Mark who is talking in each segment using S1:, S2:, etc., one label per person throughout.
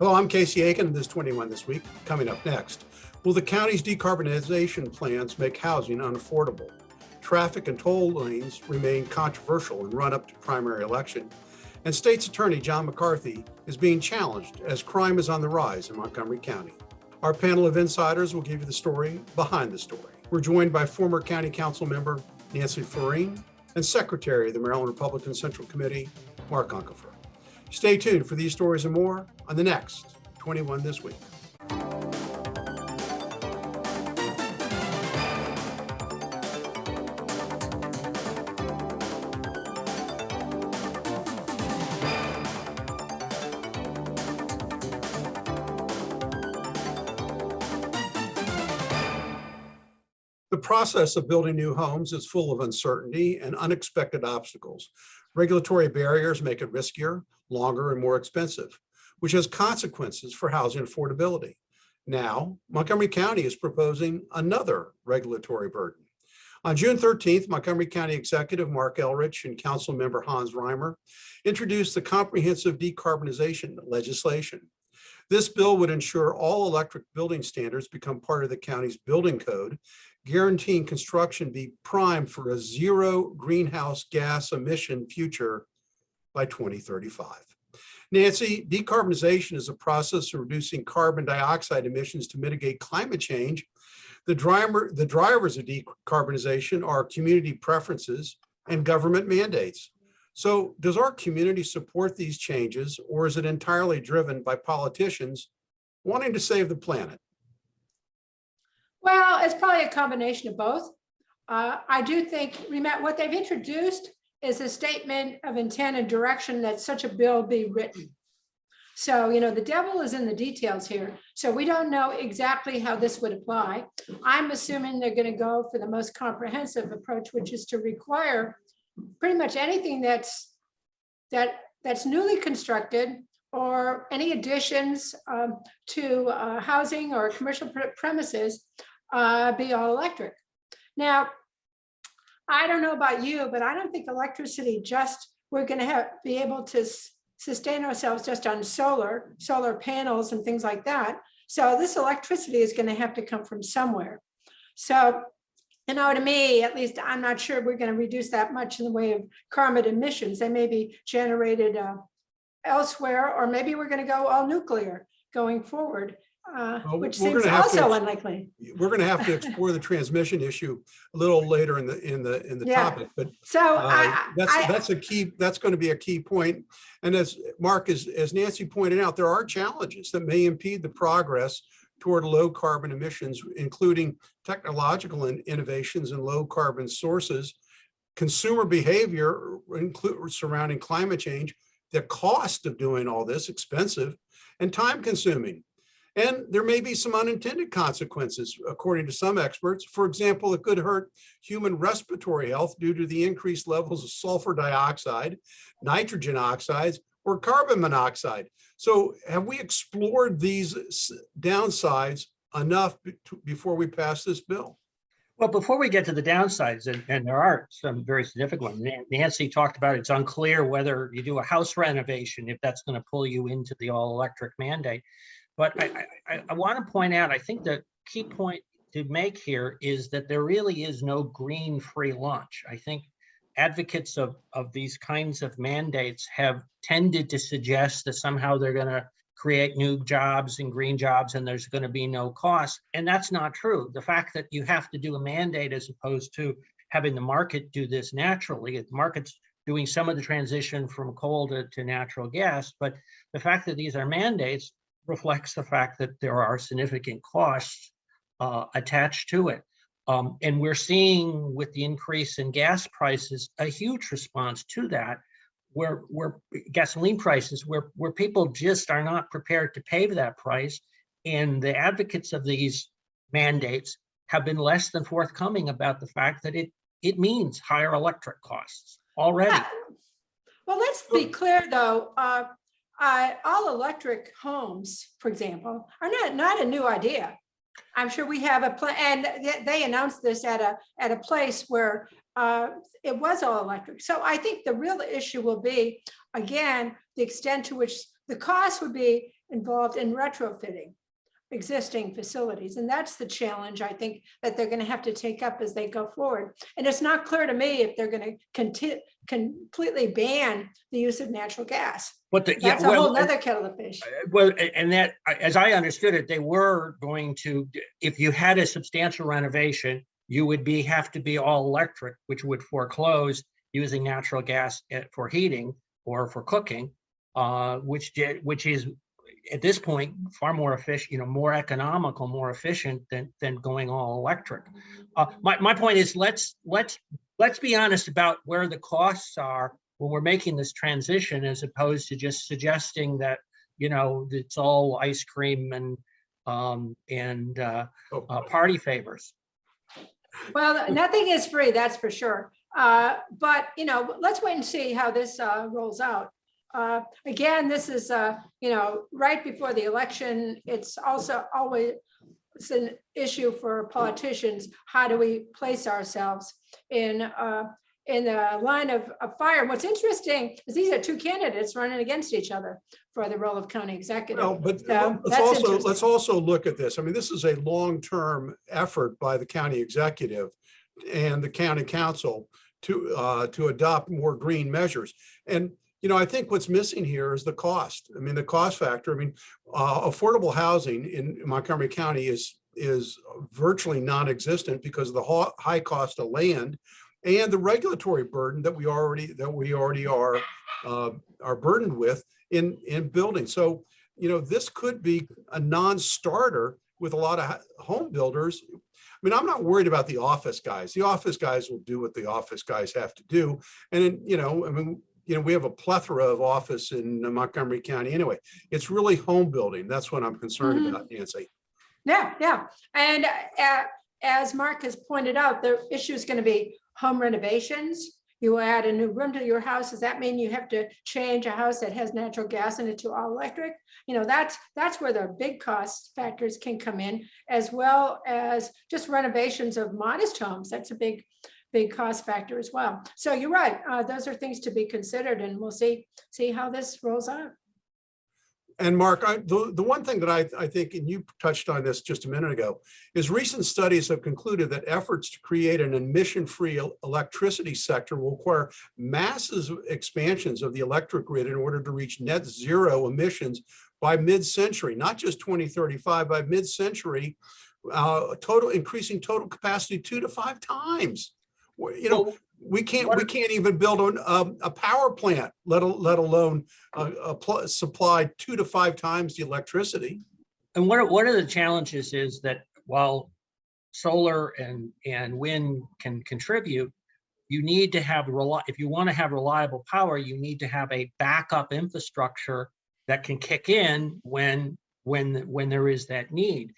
S1: Hello, I'm Casey Aiken, and this is 21 This Week. Coming up next, will the county's decarbonization plans make housing unaffordable? Traffic and toll lanes remain controversial and run up to primary election. And State's Attorney John McCarthy is being challenged as crime is on the rise in Montgomery County. Our panel of insiders will give you the story behind the story. We're joined by former County Council member Nancy Floreen and Secretary of the Maryland Republican Central Committee, Mark Uncapher. Stay tuned for these stories and more on the next 21 This Week. The process of building new homes is full of uncertainty and unexpected obstacles. Regulatory barriers make it riskier, longer, and more expensive, which has consequences for housing affordability. Now, Montgomery County is proposing another regulatory burden. On June 13th, Montgomery County Executive Mark Elrich and Council Member Hans Reimer introduced the comprehensive decarbonization legislation. This bill would ensure all electric building standards become part of the county's building code, guaranteeing construction be primed for a zero greenhouse gas emission future by 2035. Nancy, decarbonization is a process of reducing carbon dioxide emissions to mitigate climate change. The drivers of decarbonization are community preferences and government mandates. So does our community support these changes, or is it entirely driven by politicians wanting to save the planet?
S2: Well, it's probably a combination of both. I do think what they've introduced is a statement of intent and direction that such a bill be written. So, the devil is in the details here. So we don't know exactly how this would apply. I'm assuming they're going to go for the most comprehensive approach, which is to require pretty much anything that's newly constructed or any additions to housing or commercial premises be all electric. Now, I don't know about you, but I don't think electricity we're going to be able to sustain ourselves just on solar panels and things like that. So this electricity is going to have to come from somewhere. So, to me, at least, I'm not sure we're going to reduce that much in the way of carbon emissions. They may be generated elsewhere, or maybe we're going to go all nuclear going forward. Which seems also unlikely.
S1: We're going to have to explore the transmission issue a little later in the topic, but
S2: so
S1: that's a key. That's going to be a key point. And as Nancy pointed out, there are challenges that may impede the progress toward low carbon emissions, including technological innovations and low carbon sources, consumer behavior surrounding climate change, the cost of doing all this expensive and time consuming. And there may be some unintended consequences, according to some experts. For example, it could hurt human respiratory health due to the increased levels of sulfur dioxide, nitrogen oxides, or carbon monoxide. So have we explored these downsides enough before we pass this bill?
S3: Well, before we get to the downsides, and there are some very significant ones, Nancy talked about it's unclear whether you do a house renovation, if that's going to pull you into the all-electric mandate. But I want to point out, I think the key point to make here is that there really is no green free lunch. I think advocates of these kinds of mandates have tended to suggest that somehow they're going to create new jobs and green jobs and there's going to be no cost. And that's not true. The fact that you have to do a mandate as opposed to having the market do this naturally, the market's doing some of the transition from coal to natural gas, but the fact that these are mandates reflects the fact that there are significant costs attached to it. And we're seeing with the increase in gas prices, a huge response to that, where gasoline prices, where people just are not prepared to pay that price. And the advocates of these mandates have been less than forthcoming about the fact that it means higher electric costs already.
S2: Well, let's be clear though, all electric homes, for example, are not a new idea. I'm sure we have a plan, and they announced this at a place where it was all electric. So I think the real issue will be, again, the extent to which the cost would be involved in retrofitting existing facilities. And that's the challenge, I think, that they're going to have to take up as they go forward. And it's not clear to me if they're going to completely ban the use of natural gas.
S3: But
S2: That's a whole other kettle of fish.
S3: Well, and that, as I understood it, they were going to, if you had a substantial renovation, you would have to be all electric, which would foreclose using natural gas for heating or for cooking, which is at this point far more efficient, more economical, more efficient than going all electric. My point is, let's be honest about where the costs are when we're making this transition, as opposed to just suggesting that it's all ice cream and party favors.
S2: Well, nothing is free, that's for sure. But let's wait and see how this rolls out. Again, this is right before the election. It's also always an issue for politicians. How do we place ourselves in the line of fire? And what's interesting is these are two candidates running against each other for the role of county executive.
S1: No, but
S2: So
S1: let's also look at this. I mean, this is a long-term effort by the county executive and the county council to adopt more green measures. And I think what's missing here is the cost. I mean, the cost factor. I mean, affordable housing in Montgomery County is virtually non-existent because of the high cost of land and the regulatory burden that we already are burdened with in building. So, this could be a non-starter with a lot of home builders. I mean, I'm not worried about the office guys. The office guys will do what the office guys have to do. And then, we have a plethora of office in Montgomery County anyway. It's really home building. That's what I'm concerned about, Nancy.
S2: Yeah. And as Mark has pointed out, the issue is going to be home renovations. You add a new room to your house. Does that mean you have to change a house that has natural gas in it to all electric? That's where the big cost factors can come in, as well as just renovations of modest homes. That's a big cost factor as well. So you're right. Those are things to be considered, and we'll see how this rolls out.
S1: And Mark, the one thing that I think, and you touched on this just a minute ago, is recent studies have concluded that efforts to create an emission-free electricity sector will require massive expansions of the electric grid in order to reach net zero emissions by mid-century, not just 2035, by mid-century, increasing total capacity 2 to 5 times. We can't even build a power plant, let alone supply 2 to 5 times the electricity.
S3: And one of the challenges is that while solar and wind can contribute, you need to have if you want to have reliable power, you need to have a backup infrastructure that can kick in when there is that need.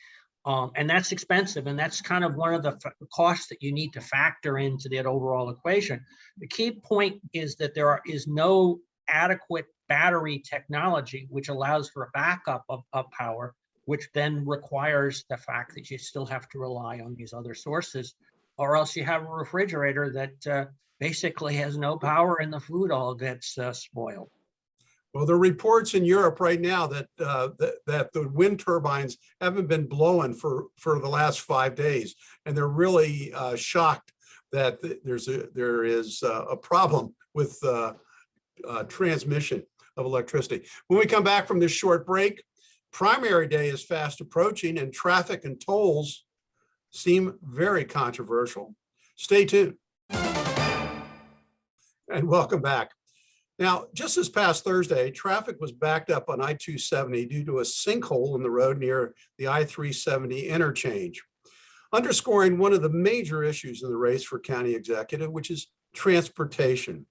S3: And that's expensive, and that's kind of one of the costs that you need to factor into that overall equation. The key point is that there is no adequate battery technology which allows for a backup of power, which then requires the fact that you still have to rely on these other sources, or else you have a refrigerator that basically has no power and the food all gets spoiled.
S1: Well, there are reports in Europe right now that the wind turbines haven't been blowing for the last 5 days, and they're really shocked that there is a problem with transmission of electricity. When we come back from this short break, primary day is fast approaching, and traffic and tolls seem very controversial. Stay tuned. And welcome back. Now, just this past Thursday, traffic was backed up on I-270 due to a sinkhole in the road near the I-370 interchange, underscoring one of the major issues in the race for county executive, which is transportation.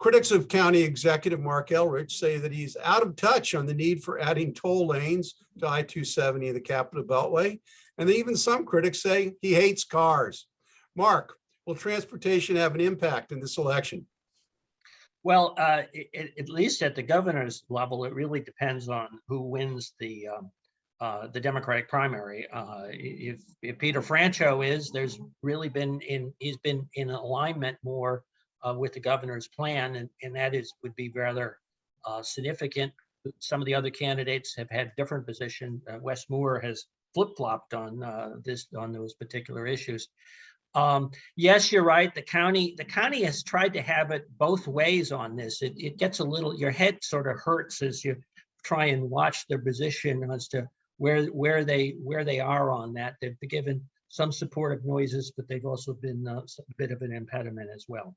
S1: Critics of county executive Mark Elrich say that he's out of touch on the need for adding toll lanes to I-270, the Capital Beltway, and even some critics say he hates cars. Mark, will transportation have an impact in this election?
S3: Well, at least at the governor's level, it really depends on who wins the the Democratic primary. If Peter Francho is, there's really he's been in alignment more with the governor's plan, and that would be rather significant. Some of the other candidates have had different position. Wes Moore has flip-flopped on those particular issues. Yes, you're right. The county has tried to have it both ways on this. It gets a little, your head sort of hurts as you try and watch their position as to where they are on that. They've been given some supportive noises, but they've also been a bit of an impediment as well.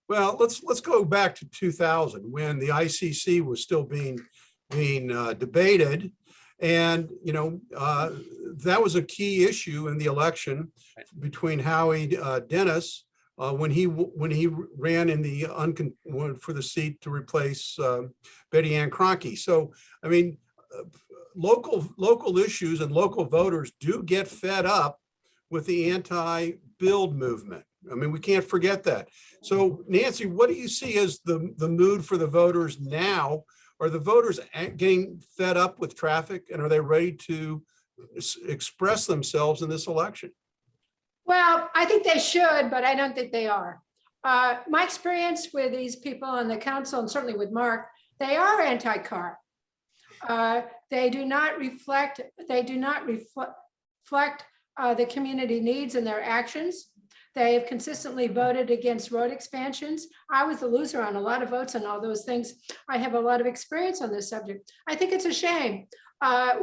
S1: Well, let's go back to 2000 when the ICC was still being debated, and that was a key issue in the election between Howie Dennis when he ran in the for the seat to replace Betty Ann Cronkey. So I mean, local issues and local voters do get fed up with the anti-build movement. I mean, we can't forget that. So Nancy, what do you see as the mood for the voters now? Are the voters getting fed up with traffic, and are they ready to express themselves in this election?
S2: Well, I think they should, but I don't think they are. My experience with these people on the council, and certainly with Mark, they are anti-car. They do not reflect the community needs in their actions. They have consistently voted against road expansions. I was the loser on a lot of votes on all those things. I have a lot of experience on this subject. I think it's a shame.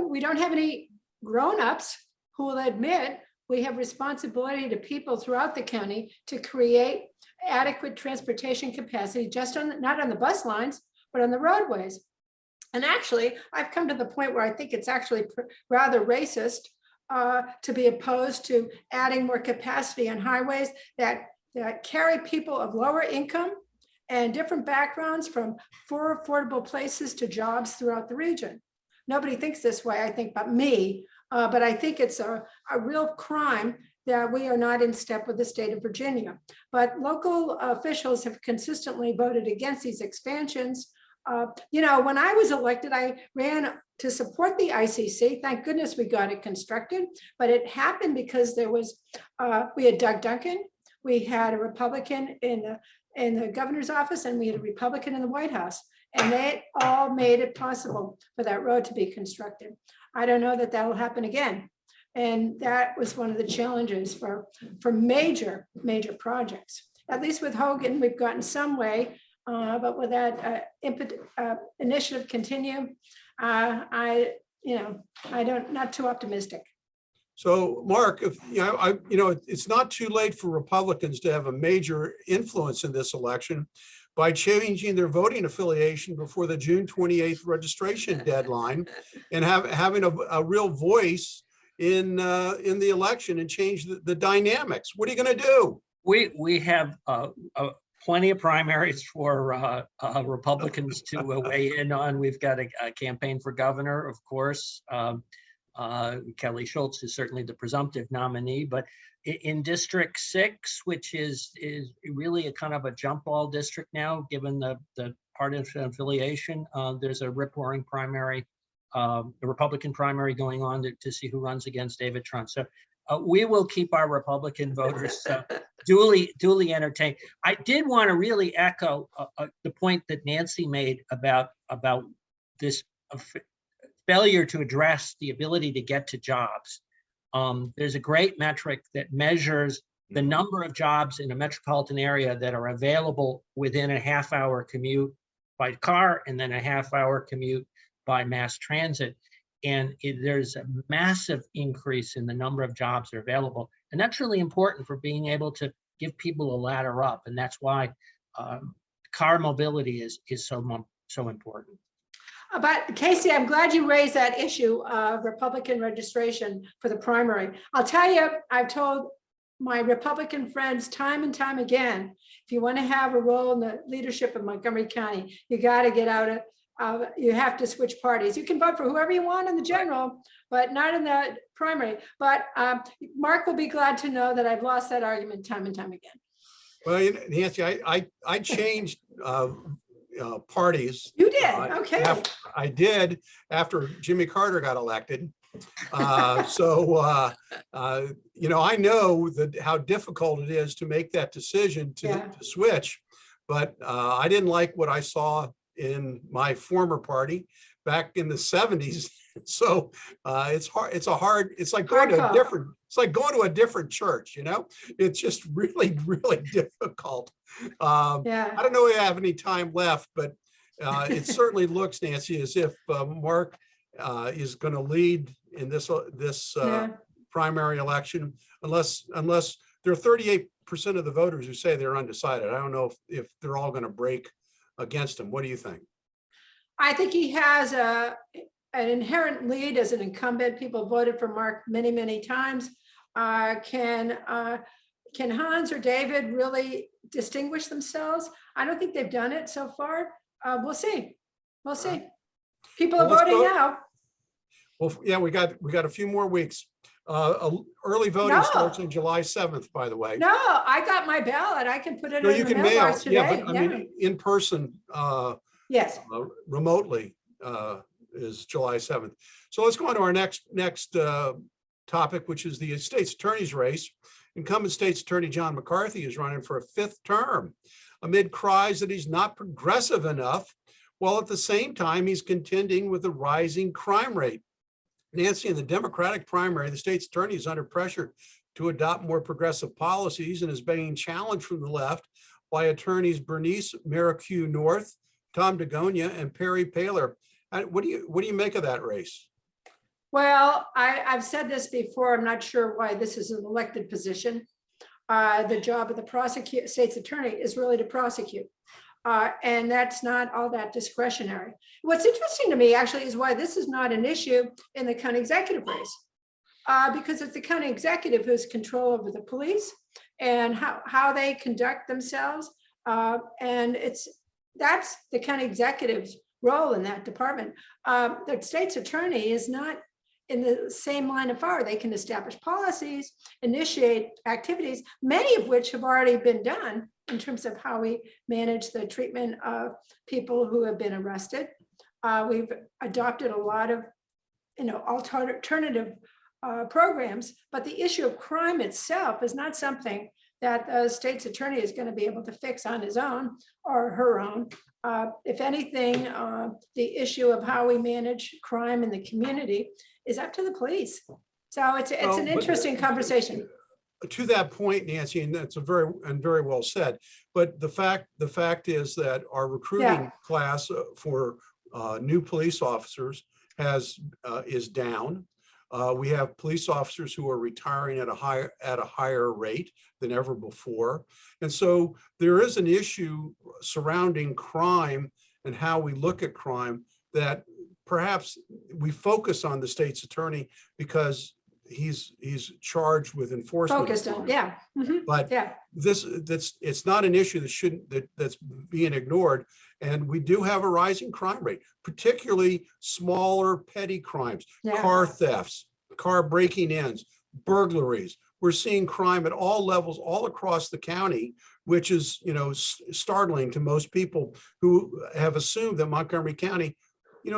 S2: We don't have any grown-ups who will admit we have responsibility to people throughout the county to create adequate transportation capacity, not on the bus lines, but on the roadways. And actually, I've come to the point where I think it's actually rather racist to be opposed to adding more capacity on highways that carry people of lower income and different backgrounds from affordable places to jobs throughout the region. Nobody thinks this way, I think, but me. But I think it's a real crime that we are not in step with the state of Virginia. But local officials have consistently voted against these expansions. When I was elected, I ran to support the ICC. Thank goodness we got it constructed, but it happened because we had Doug Duncan, we had a Republican in the governor's office, and we had a Republican in the White House, and they all made it possible for that road to be constructed. I don't know that that will happen again. And that was one of the challenges for major projects. At least with Hogan, we've gotten some way. But with that initiative continue, not too optimistic.
S1: So, Mark, it's not too late for Republicans to have a major influence in this election by changing their voting affiliation before the June 28th registration deadline, and having a real voice in the election and change the dynamics. What are you going to do?
S3: We have plenty of primaries for Republicans to weigh in on. We've got a campaign for governor, of course. Kelly Schultz is certainly the presumptive nominee, but in District 6, which is really a kind of a jump ball district now, given the partisan affiliation, there's a rip-roaring primary, the Republican primary going on to see who runs against David Trump. So we will keep our Republican voters duly entertained. I did want to really echo the point that Nancy made about this failure to address the ability to get to jobs. There's a great metric that measures the number of jobs in a metropolitan area that are available within a half-hour commute by car and then a half-hour commute by mass transit. And there's a massive increase in the number of jobs that are available. And that's really important for being able to give people a ladder up. And that's why car mobility is so important.
S2: But Casey, I'm glad you raised that issue of Republican registration for the primary. I'll tell you, I've told my Republican friends time and time again, if you want to have a role in the leadership of Montgomery County, you got to get out of, you have to switch parties. You can vote for whoever you want in the general, but not in the primary. But Mark will be glad to know that I've lost that argument time and time again.
S1: Well, Nancy, I changed parties.
S2: You did, okay.
S1: I did after Jimmy Carter got elected. You know, I know that how difficult it is to make that decision to switch, but I didn't like what I saw in my former party back in the 70s. So it's hard. It's like going to a different church, you know, it's just really, really difficult. I don't know if we have any time left, but it certainly looks, Nancy, as if Mark is going to lead in this primary election, unless there are 38% of the voters who say they're undecided. I don't know if they're all going to break against him. What do you think?
S2: I think he has an inherent lead as an incumbent. People voted for Mark many, many times. Can Hans or David really distinguish themselves? I don't think they've done it so far. We'll see. We'll see. People are voting now.
S1: Well, yeah, we got a few more weeks. Early voting starts on July 7th, by the way.
S2: No, I got my ballot. I can put it in
S1: you
S2: the
S1: can
S2: mailbox
S1: mail.
S2: today.
S1: Yeah, but I mean, in person.
S2: Yes.
S1: Remotely is July 7th. So let's go on to our next topic, which is the state's attorney's race. Incumbent state's attorney John McCarthy is running for a 5th term amid cries that he's not progressive enough, while at the same time he's contending with a rising crime rate. Nancy, in the Democratic primary, the state's attorney is under pressure to adopt more progressive policies and is being challenged from the left by attorneys Bernice Maricue North, Tom DeGonia, and Perry Paler. What do you make of that race?
S2: Well, I've said this before. I'm not sure why this is an elected position. The job of the state's attorney is really to prosecute. And that's not all that discretionary. What's interesting to me actually is why this is not an issue in the county executive race. Because it's the county executive who has control over the police and how they conduct themselves. And that's the county executive's role in that department. The state's attorney is not in the same line of fire. They can establish policies, initiate activities, many of which have already been done in terms of how we manage the treatment of people who have been arrested. We've adopted a lot of, alternative programs, but the issue of crime itself is not something that the state's attorney is going to be able to fix on his own or her own. If anything, the issue of how we manage crime in the community is up to the police. So it's an interesting conversation.
S1: To that point, Nancy, and that's very well said. But the fact is that our recruiting class for new police officers is down. We have police officers who are retiring at a higher rate than ever before. And so there is an issue surrounding crime and how we look at crime that perhaps we focus on the state's attorney because he's charged with enforcement.
S2: Focused on,
S1: But it's not an issue that's being ignored. And we do have a rising crime rate, particularly smaller petty crimes, car thefts, car breaking ins, burglaries. We're seeing crime at all levels, all across the county, which is, startling to most people who have assumed that Montgomery County,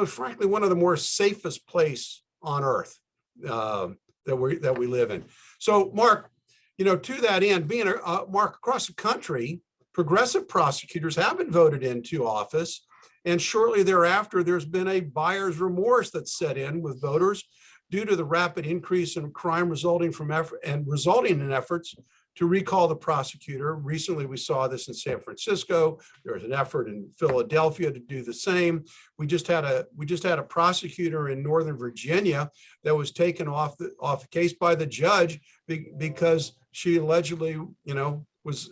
S1: frankly, one of the more safest place on earth that we live in. So, Mark, to that end, being Mark, across the country, progressive prosecutors have been voted into office, and shortly thereafter, there's been a buyer's remorse that set in with voters due to the rapid increase in crime resulting in efforts to recall the prosecutor. Recently, we saw this in San Francisco. There was an effort in Philadelphia to do the same. We just had a prosecutor in Northern Virginia that was taken off the case by the judge because she allegedly, was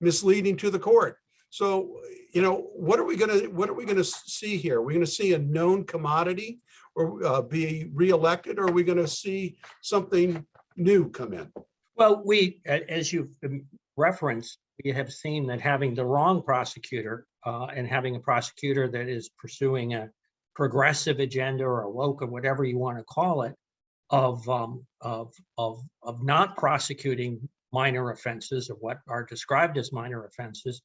S1: misleading to the court. So, what are we gonna see here? Are we gonna see a known commodity or be reelected, or are we gonna see something new come in?
S3: Well, as you've referenced, we have seen that having the wrong prosecutor and having a prosecutor that is pursuing a progressive agenda or a woke or whatever you want to call it, of not prosecuting minor offenses or what are described as minor offenses,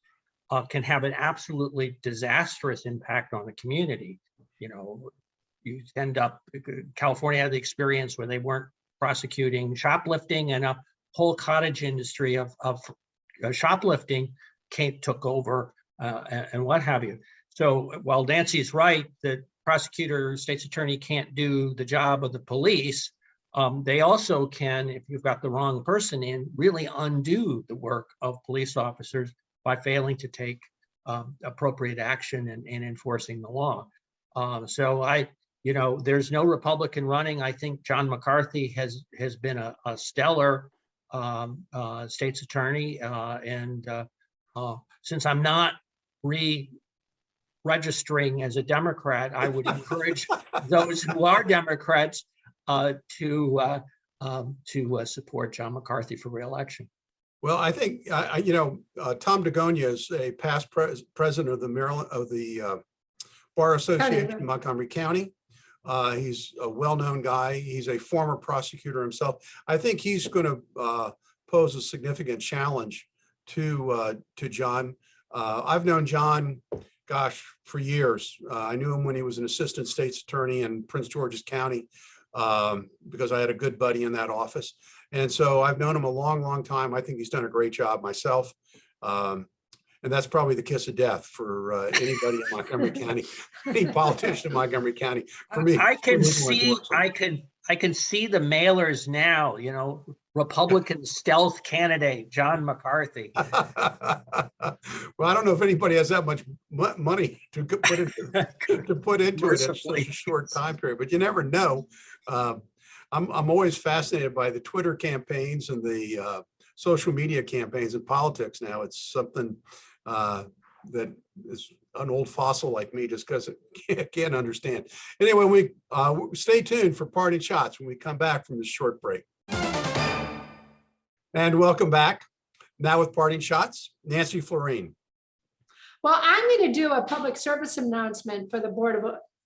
S3: can have an absolutely disastrous impact on the community. You know, you end up, California had the experience where they weren't prosecuting shoplifting, and a whole cottage industry of shoplifting took over and what have you. So while Nancy's right that prosecutor, state's attorney can't do the job of the police, they also can, if you've got the wrong person in, really undo the work of police officers by failing to take appropriate action in enforcing the law. So there's no Republican running. I think John McCarthy has been a stellar state's attorney, and since I'm not registering as a Democrat, I would encourage those who are Democrats to support John McCarthy for re-election.
S1: Well, I think Tom DeGonia is a past president of the Bar Association in Montgomery County. He's a well-known guy. He's a former prosecutor himself. I think he's going to pose a significant challenge to John. I've known John, gosh, for years. I knew him when he was an assistant state's attorney in Prince George's County because I had a good buddy in that office. And so I've known him a long, long time. I think he's done a great job myself. And that's probably the kiss of death for anybody in Montgomery County, any politician in Montgomery County. For me,
S3: I can see the mailers now, Republican stealth candidate, John McCarthy.
S1: Well, I don't know if anybody has that much money to put into it in such a short time period, but you never know. I'm always fascinated by the Twitter campaigns and the social media campaigns in politics now. It's something that is an old fossil like me, just because it can't understand. Anyway, we stay tuned for parting shots when we come back from this short break. And welcome back. Now with parting shots, Nancy Floreen.
S2: Well, I'm going to do a public service announcement for the Board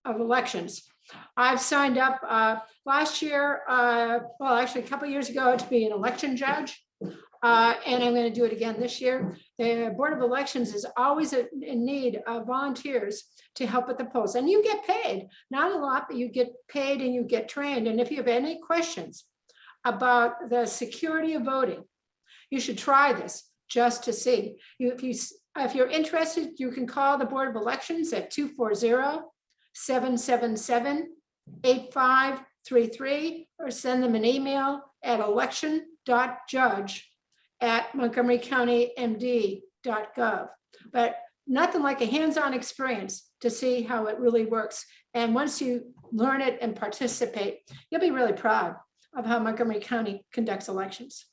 S2: of Elections. I've signed up last year, actually a couple of years ago, to be an election judge. And I'm going to do it again this year. The Board of Elections is always in need of volunteers to help at the polls. And you get paid, not a lot, but you get paid and you get trained. And if you have any questions about the security of voting, you should try this just to see. If you're interested, you can call the Board of Elections at 240-777-8533 or send them an email at election.judge@montgomerycountymd.gov. But nothing like a hands-on experience to see how it really works. And once you learn it and participate, you'll be really proud of how Montgomery County conducts elections.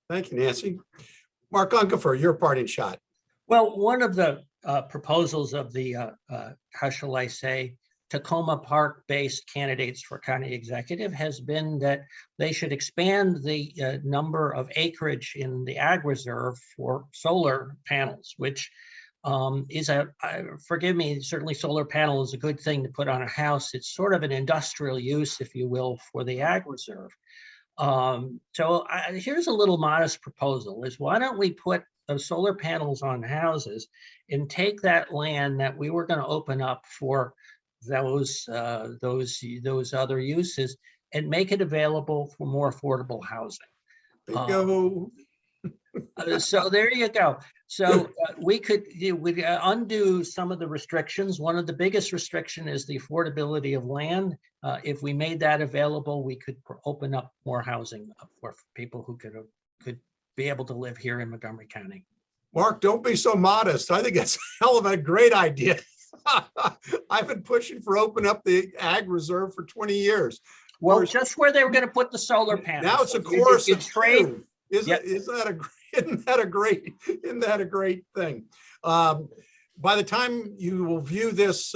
S1: Thank you, Nancy. Mark Uncapher, your parting shot.
S3: Well, one of the proposals of the, how shall I say, Tacoma Park-based candidates for county executive has been that they should expand the number of acreage in the ag reserve for solar panels, which is forgive me, certainly solar panel is a good thing to put on a house. It's sort of an industrial use, if you will, for the ag reserve. Here's a little modest proposal is why don't we put those solar panels on houses and take that land that we were going to open up for those other uses and make it available for more affordable housing. So there you go. So we could undo some of the restrictions. One of the biggest restriction is the affordability of land. If we made that available, we could open up more housing for people who could be able to live here in Montgomery County.
S1: Mark, don't be so modest. I think it's a hell of a great idea. I've been pushing for open up the ag reserve for 20 years.
S3: Well, just where they were going to put the solar panels.
S1: Now it's a chorus of trade.
S3: Yep.
S1: Isn't that a great thing? By the time you will view this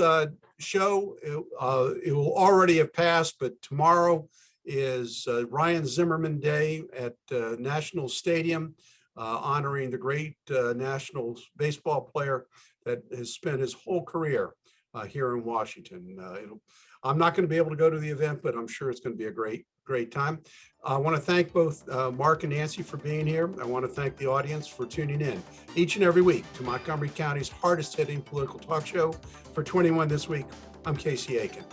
S1: show, it will already have passed, but tomorrow is Ryan Zimmerman Day at National Stadium, honoring the great national baseball player that has spent his whole career here in Washington. I'm not going to be able to go to the event, but I'm sure it's going to be a great Great time. I want to thank both Mark and Nancy for being here. I want to thank the audience for tuning in each and every week to Montgomery County's hardest hitting political talk show. For 21 this week, I'm Casey Aiken.